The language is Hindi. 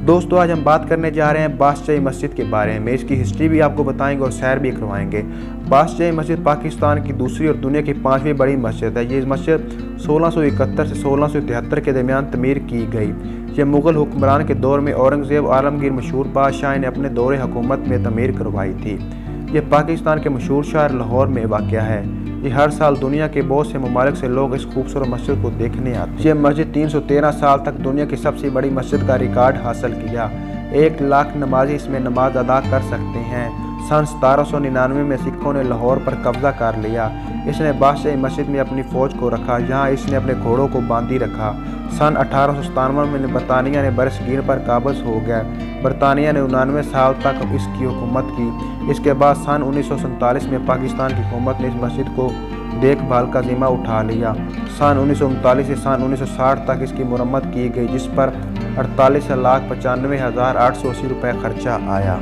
दोस्तों आज हम बात करने जा रहे हैं बादशाही मस्जिद के बारे में। इसकी हिस्ट्री भी आपको बताएंगे और सैर भी करवाएंगे। बादशाही मस्जिद पाकिस्तान की दूसरी और दुनिया की 5वीं बड़ी मस्जिद है। ये मस्जिद 1671 से 1673 के दरमियान तमीर की गई। यह मुग़ल हुक्मरान के दौर में औरंगज़ेब आलमगीर मशहूर बादशाह ने अपने दौरे हुकूमत में तमीर करवाई थी। यह पाकिस्तान के मशहूर शहर लाहौर में वाक़या है। ये हर साल दुनिया के बहुत से ममालिक से लोग इस खूबसूरत मस्जिद को देखने आते हैं। यह मस्जिद 313 साल तक दुनिया की सबसे बड़ी मस्जिद का रिकॉर्ड हासिल किया। 1 लाख नमाजी इसमें नमाज अदा कर सकते हैं। सन 1799 में सिखों ने लाहौर पर कब्जा कर लिया। इसने बादशाही मस्जिद में अपनी फ़ौज को रखा। यहाँ इसने अपने घोड़ों को बांधी रखा। सन 1897 में बरतानिया ने बरसगीर पर काबज़ हो गया। बरतानिया ने 99 साल तक इसकी हुकूमत की। इसके बाद सन 1947 में पाकिस्तान की हुकूमत ने इस मस्जिद को देखभाल का ज़िम्मा उठा लिया। सन 1939 से सन 1960 तक इसकी मुरम्मत की गई, जिस पर 48,95,880 रुपये खर्चा आया।